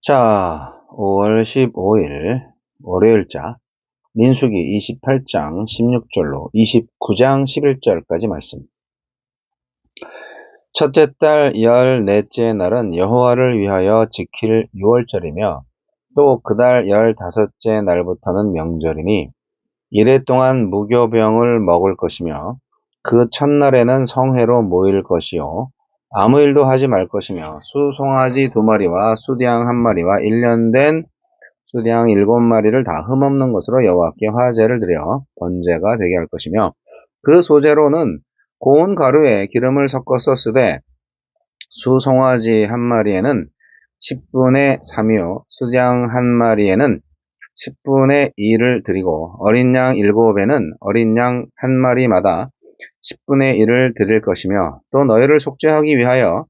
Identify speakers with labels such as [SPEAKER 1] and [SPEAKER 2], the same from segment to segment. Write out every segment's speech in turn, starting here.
[SPEAKER 1] 자, 5월 15일 월요일자 민수기 28장 16절로 29장 11절까지 말씀. 첫째 달 14째 날은 여호와를 위하여 지킬 유월절이며 또 그달 15째 날부터는 명절이니 이래 동안 무교병을 먹을 것이며 그 첫날에는 성회로 모일 것이요 아무 일도 하지 말 것이며 수송아지 2마리와 수양 1마리와 1년 된 수양 7마리를 다 흠없는 것으로 여호와께 화제를 드려 번제가 되게 할 것이며 그 소재로는 고운 가루에 기름을 섞어서 쓰되 수송아지 1마리에는 10분의 3이요 수양 1마리에는 10분의 2를 드리고 어린 양 7에는 어린 양 1마리마다 10분의 1을 드릴 것이며 또 너희를 속죄하기 위하여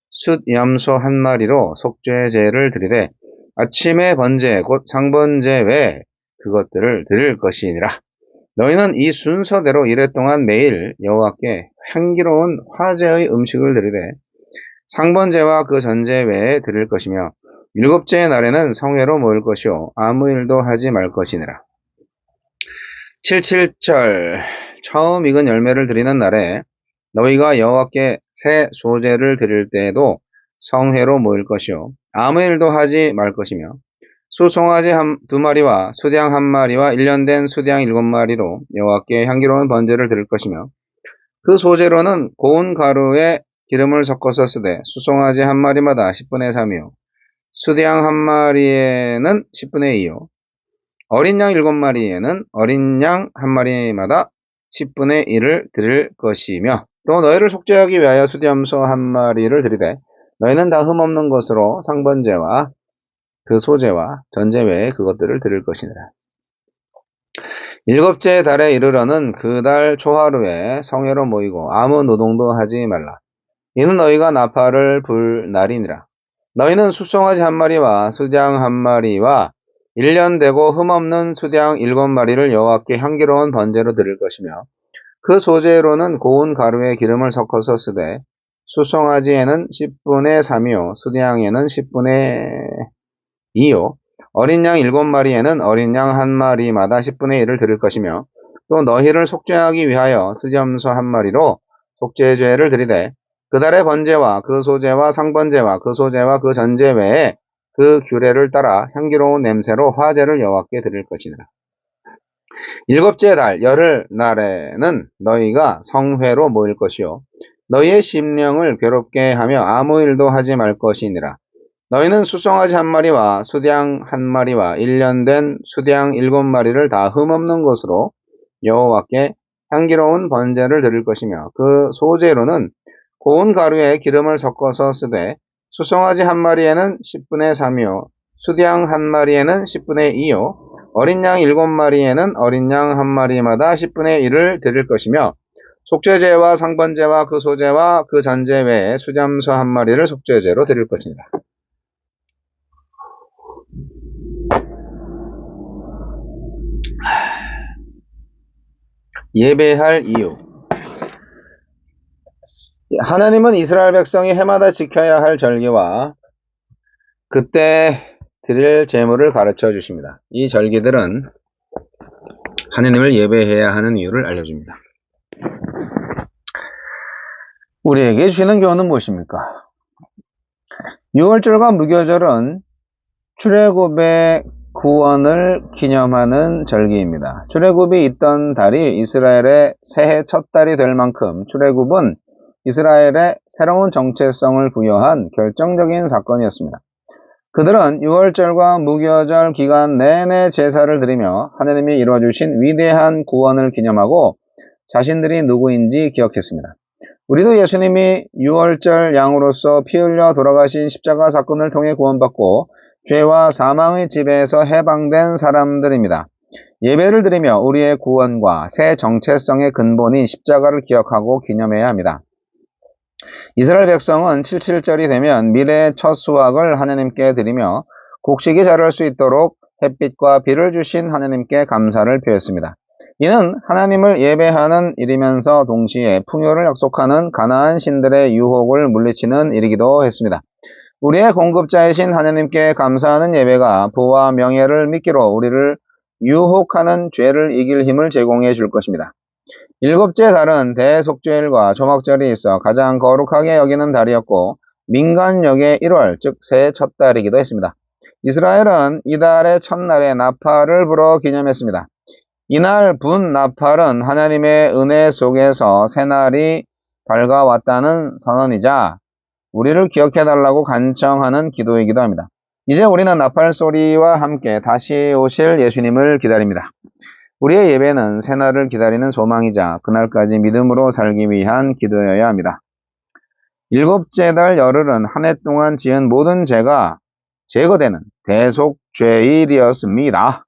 [SPEAKER 1] 숫염소 1마리로 속죄제를 드리되 아침의 번제 곧 상번제 외에 그것들을 드릴 것이니라. 너희는 이 순서대로 이래 동안 매일 여호와께 향기로운 화제의 음식을 드리되 상번제와 그 전제 외에 드릴 것이며 7째 날에는 성회로 모일 것이요 아무 일도 하지 말 것이니라. 77절 처음 익은 열매를 드리는 날에 너희가 여호와께 새 소제를 드릴 때에도 성회로 모일 것이요 아무 일도 하지 말 것이며 수송아지 2마리와 수양 1마리와 1년 된 수양 7마리로 여호와께 향기로운 번제를 드릴 것이며 그 소제로는 고운 가루에 기름을 섞어서 쓰되 수송아지 1마리마다 10분의 3이요 수양 1마리에는 10분의 2요 어린 양 7마리에는 어린 양 1마리마다 10분의 1을 드릴 것이며 또 너희를 속죄하기 위하여 수염소 1마리를 드리되 너희는 다 흠없는 것으로 상번제와 그 소제와 전제 외에 그것들을 드릴 것이니라. 7째 달에 이르러는 그 달 초하루에 성회로 모이고 아무 노동도 하지 말라. 이는 너희가 나팔을 불 날이니라. 너희는 수송아지 1마리와 수양 1마리와 1년 되고 흠없는 수양 7마리를 여호와께 향기로운 번제로 드릴 것이며 그 소재로는 고운 가루에 기름을 섞어서 쓰되 수송아지에는 10분의 3이요 수양에는 10분의 2요 어린 양 7마리에는 어린 양 1마리마다 10분의 1을 드릴 것이며 또 너희를 속죄하기 위하여 수염소 1마리로 속죄제를 드리되 그달의 번제와 그 소제와 상번제와 그 소제와 그 전제 외에 그 규례를 따라 향기로운 냄새로 화제를 여호와께 드릴 것이니라. 7째 달 열흘 날에는 너희가 성회로 모일 것이요 너희의 심령을 괴롭게 하며 아무 일도 하지 말 것이니라. 너희는 수송아지 1마리와 수양 1마리와 1년 된 수양 7마리를 다 흠없는 것으로 여호와께 향기로운 번제를 드릴 것이며 그 소제로는 고운 가루에 기름을 섞어서 쓰되 수송아지 1마리에는 10분의 3이요 수양 1마리에는 10분의 2요 어린 양 7마리에는 어린 양 1마리마다 10분의 1을 드릴 것이며 속죄제와 상번제와 그 소제와 그 전제 외에 수염소 1마리를 속죄제로 드릴 것이니라. 예배할 이유. 하나님은 이스라엘 백성이 해마다 지켜야 할 절기와 그때 드릴 제물을 가르쳐 주십니다. 이 절기들은 하나님을 예배해야 하는 이유를 알려줍니다. 우리에게 주시는 교훈은 무엇입니까? 유월절과 무교절은 출애굽의 구원을 기념하는 절기입니다. 출애굽이 있던 달이 이스라엘의 새해 첫 달이 될 만큼 출애굽은 이스라엘의 새로운 정체성을 부여한 결정적인 사건이었습니다. 그들은 유월절과 무교절 기간 내내 제사를 드리며 하나님이 이루어주신 위대한 구원을 기념하고 자신들이 누구인지 기억했습니다. 우리도 예수님이 유월절 양으로서 피 흘려 돌아가신 십자가 사건을 통해 구원받고 죄와 사망의 지배에서 해방된 사람들입니다. 예배를 드리며 우리의 구원과 새 정체성의 근본인 십자가를 기억하고 기념해야 합니다. 이스라엘 백성은 77절이 되면 미래의 첫 수확을 하나님께 드리며 곡식이 자랄 수 있도록 햇빛과 비를 주신 하나님께 감사를 표했습니다. 이는 하나님을 예배하는 일이면서 동시에 풍요를 약속하는 가나안 신들의 유혹을 물리치는 일이기도 했습니다. 우리의 공급자이신 하나님께 감사하는 예배가 부와 명예를 믿기로 우리를 유혹하는 죄를 이길 힘을 제공해 줄 것입니다. 일곱째 달은 대속죄일과 초막절이 있어 가장 거룩하게 여기는 달이었고 민간역의 1월, 즉 새해 첫 달이기도 했습니다. 이스라엘은 이 달의 첫날에 나팔을 불어 기념했습니다. 이날 분 나팔은 하나님의 은혜 속에서 새날이 밝아왔다는 선언이자 우리를 기억해달라고 간청하는 기도이기도 합니다. 이제 우리는 나팔 소리와 함께 다시 오실 예수님을 기다립니다. 우리의 예배는 새날을 기다리는 소망이자 그날까지 믿음으로 살기 위한 기도여야 합니다. 일곱째 달 열흘은 한 해 동안 지은 모든 죄가 제거되는 대속죄일이었습니다.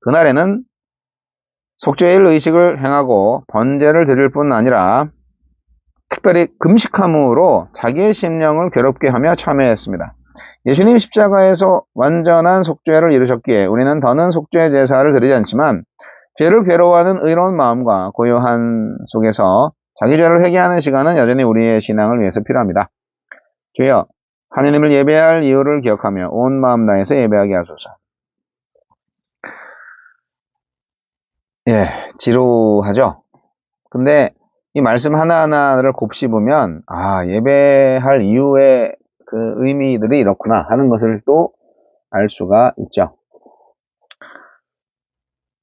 [SPEAKER 1] 그날에는 속죄일 의식을 행하고 번제를 드릴 뿐 아니라 특별히 금식함으로 자기의 심령을 괴롭게 하며 참회했습니다. 예수님 십자가에서 완전한 속죄를 이루셨기에 우리는 더는 속죄 제사를 드리지 않지만 죄를 괴로워하는 의로운 마음과 고요한 속에서 자기 죄를 회개하는 시간은 여전히 우리의 신앙을 위해서 필요합니다. 주여, 하느님을 예배할 이유를 기억하며 온 마음 다해서 예배하게 하소서. 예, 지루하죠? 근데 이 말씀 하나하나를 곱씹으면 예배할 이유의 그 의미들이 이렇구나 하는 것을 또 알 수가 있죠.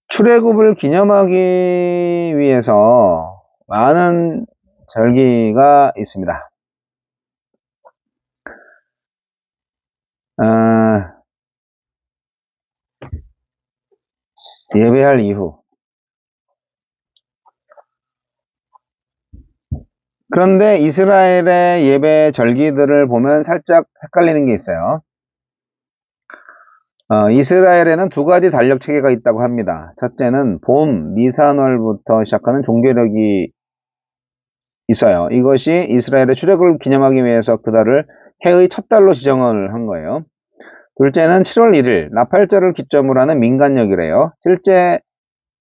[SPEAKER 1] 출애굽을 기념하기 위해서 많은 절기가 있습니다. 예배할 이유. 그런데 이스라엘의 예배 절기들을 보면 살짝 헷갈리는 게 있어요. 이스라엘에는 두 가지 달력 체계가 있다고 합니다. 첫째는 봄, 니산월부터 시작하는 종교력이 있어요. 이것이 이스라엘의 출애굽을 기념하기 위해서 그 달을 해의 첫 달로 지정을 한 거예요. 둘째는 7월 1일, 나팔절을 기점으로 하는 민간력이래요. 실제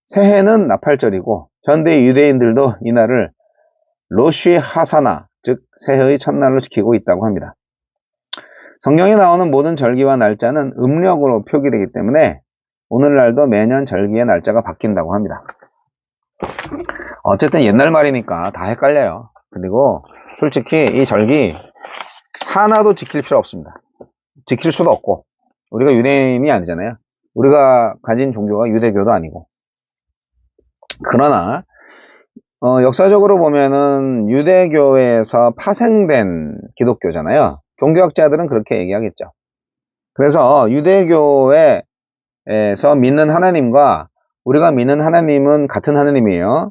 [SPEAKER 1] 새해는 나팔절이고 현대 유대인들도 이날을 로쉬 하사나, 즉 새해의 첫날로 지키고 있다고 합니다. 성경에 나오는 모든 절기와 날짜는 음력으로 표기되기 때문에 오늘날도 매년 절기의 날짜가 바뀐다고 합니다. 어쨌든 옛날 말이니까 다 헷갈려요. 그리고 솔직히 이 절기 하나도 지킬 필요 없습니다. 지킬 수도 없고 우리가 유대인이 아니잖아요. 우리가 가진 종교가 유대교도 아니고. 그러나 역사적으로 보면은 유대교에서 파생된 기독교잖아요. 종교학자들은 그렇게 얘기하겠죠. 그래서 유대교에서 믿는 하나님과 우리가 믿는 하나님은 같은 하나님이에요.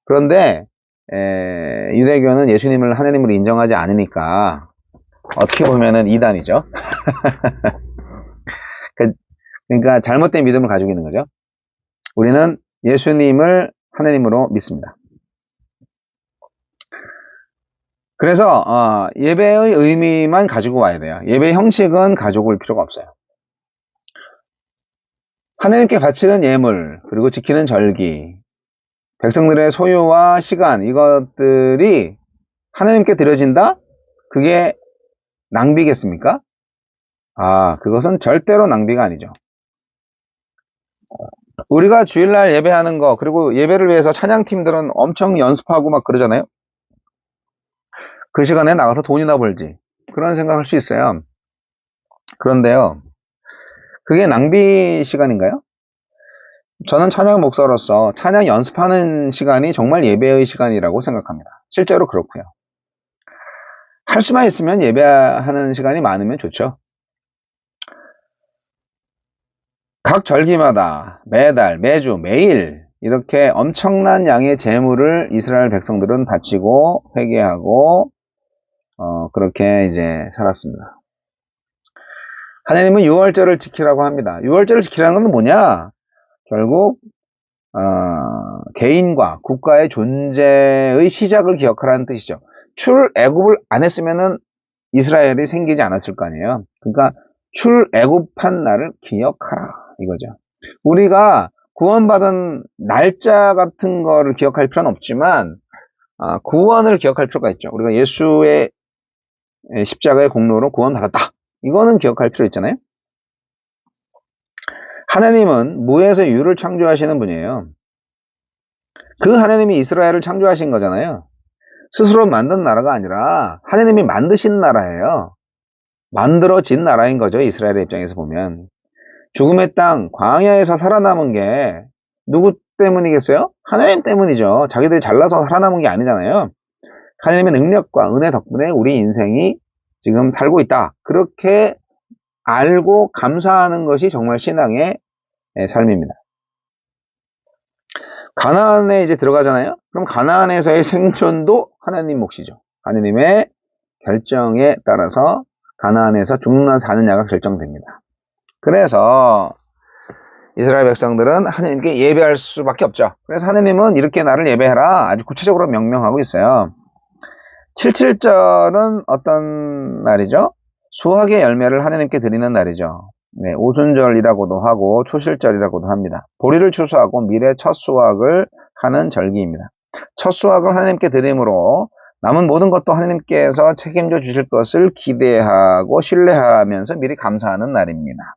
[SPEAKER 1] 그런데 유대교는 예수님을 하나님으로 인정하지 않으니까 어떻게 보면은 이단이죠. 그러니까 잘못된 믿음을 가지고 있는 거죠. 우리는 예수님을 하나님으로 믿습니다. 그래서 예배의 의미만 가지고 와야 돼요. 예배 형식은 가지고 올 필요가 없어요. 하나님께 바치는 예물, 그리고 지키는 절기, 백성들의 소유와 시간, 이것들이 하나님께 드려진다? 그게 낭비겠습니까? 그것은 절대로 낭비가 아니죠. 우리가 주일날 예배하는 거, 그리고 예배를 위해서 찬양팀들은 엄청 연습하고 막 그러잖아요. 그 시간에 나가서 돈이나 벌지. 그런 생각할 수 있어요. 그런데요, 그게 낭비 시간인가요? 저는 찬양 목사로서 찬양 연습하는 시간이 정말 예배의 시간이라고 생각합니다. 실제로 그렇고요. 할 수만 있으면 예배하는 시간이 많으면 좋죠. 각 절기마다 매달, 매주, 매일 이렇게 엄청난 양의 제물을 이스라엘 백성들은 바치고 회개하고 그렇게 이제 살았습니다. 하나님은 유월절을 지키라고 합니다. 유월절을 지키라는 건 뭐냐? 결국 개인과 국가의 존재의 시작을 기억하라는 뜻이죠. 출애굽을 안 했으면은 이스라엘이 생기지 않았을 거 아니에요. 그러니까 출애굽한 날을 기억하라 이거죠. 우리가 구원받은 날짜 같은 거를 기억할 필요는 없지만 구원을 기억할 필요가 있죠. 우리가 예수의 십자가의 공로로 구원받았다. 이거는 기억할 필요 있잖아요. 하나님은 무에서 유를 창조하시는 분이에요. 그 하나님이 이스라엘을 창조하신 거잖아요. 스스로 만든 나라가 아니라 하나님이 만드신 나라예요. 만들어진 나라인 거죠. 이스라엘의 입장에서 보면. 죽음의 땅, 광야에서 살아남은 게 누구 때문이겠어요? 하나님 때문이죠. 자기들이 잘나서 살아남은 게 아니잖아요. 하나님의 능력과 은혜 덕분에 우리 인생이 지금 살고 있다. 그렇게 알고 감사하는 것이 정말 신앙의 삶입니다. 가나안에 이제 들어가잖아요. 그럼 가나안에서의 생존도 하나님 몫이죠. 하나님의 결정에 따라서 가나안에서 죽느냐 사느냐가 결정됩니다. 그래서 이스라엘 백성들은 하나님께 예배할 수밖에 없죠. 그래서 하나님은 이렇게 나를 예배해라 아주 구체적으로 명령하고 있어요. 77절은 어떤 날이죠? 수확의 열매를 하나님께 드리는 날이죠. 네, 오순절이라고도 하고 초실절이라고도 합니다. 보리를 추수하고 밀의 첫 수확을 하는 절기입니다. 첫 수확을 하나님께 드림으로 남은 모든 것도 하나님께서 책임져 주실 것을 기대하고 신뢰하면서 미리 감사하는 날입니다.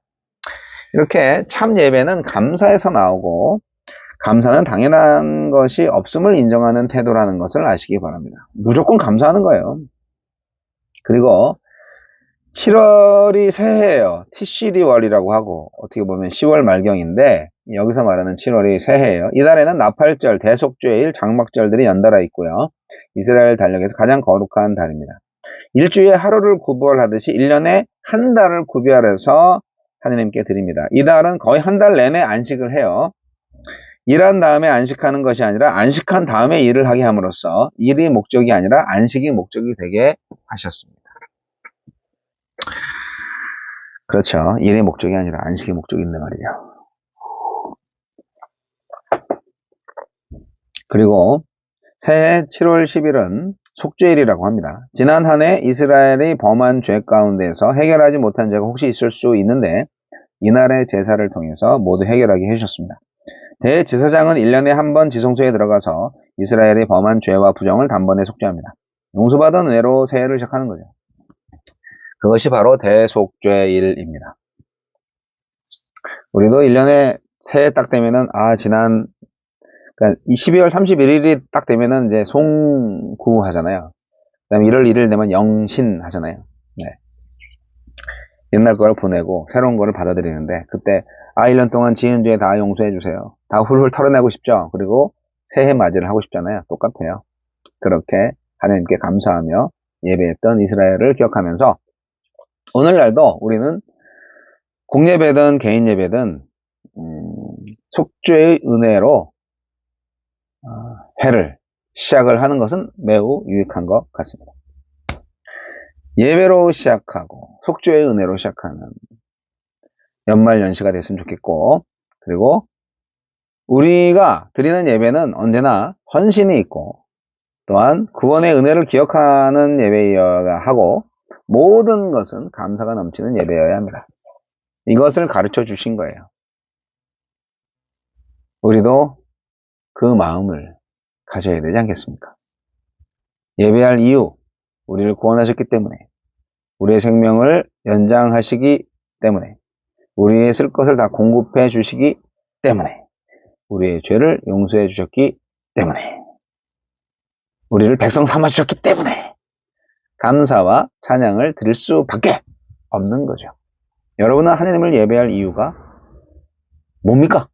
[SPEAKER 1] 이렇게 참 예배는 감사에서 나오고 감사는 당연한 것이 없음을 인정하는 태도라는 것을 아시기 바랍니다. 무조건 감사하는 거예요. 그리고 7월이 새해예요. 티시리월이라고 하고 어떻게 보면 10월 말경인데 여기서 말하는 7월이 새해예요. 이달에는 나팔절, 대속죄일, 장막절들이 연달아 있고요. 이스라엘 달력에서 가장 거룩한 달입니다. 일주일에 하루를 구별하듯이 1년에 한 달을 구별해서 하나님께 드립니다. 이 달은 거의 한 달 내내 안식을 해요. 일한 다음에 안식하는 것이 아니라 안식한 다음에 일을 하게 함으로써 일이 목적이 아니라 안식이 목적이 되게 하셨습니다. 그렇죠. 일의 목적이 아니라 안식의 목적이 있는 말이죠. 그리고 새해 7월 10일은 속죄일이라고 합니다. 지난 한 해 이스라엘이 범한 죄 가운데서 해결하지 못한 죄가 혹시 있을 수 있는데 이날의 제사를 통해서 모두 해결하게 해주셨습니다. 대제사장은 1년에 한 번 지성소에 들어가서 이스라엘이 범한 죄와 부정을 단번에 속죄합니다. 용서받은 은혜로 새해를 시작하는 거죠. 그것이 바로 대속죄일입니다. 우리도 1년에 새해 딱 되면은 그러니까 12월 31일이 딱 되면은 이제 송구 하잖아요. 그다음에 1월 1일 되면 영신 하잖아요. 네. 옛날 거를 보내고 새로운 거를 받아들이는데 그때 1년 동안 지은 죄 다 용서해 주세요. 다 훌훌 털어내고 싶죠. 그리고 새해 맞이를 하고 싶잖아요. 똑같아요. 그렇게 하나님께 감사하며 예배했던 이스라엘을 기억하면서 오늘날도 우리는 공예배든 개인 예배든 속죄의 은혜로 회를 시작을 하는 것은 매우 유익한 것 같습니다. 예배로 시작하고 속죄의 은혜로 시작하는 연말 연시가 됐으면 좋겠고 그리고 우리가 드리는 예배는 언제나 헌신이 있고 또한 구원의 은혜를 기억하는 예배여야 하고 모든 것은 감사가 넘치는 예배여야 합니다. 이것을 가르쳐 주신 거예요. 우리도 그 마음을 가져야 되지 않겠습니까? 예배할 이유, 우리를 구원하셨기 때문에 우리의 생명을 연장하시기 때문에 우리의 쓸 것을 다 공급해 주시기 때문에 우리의 죄를 용서해 주셨기 때문에 우리를 백성 삼아 주셨기 때문에 감사와 찬양을 드릴 수밖에 없는 거죠. 여러분은 하나님을 예배할 이유가 뭡니까?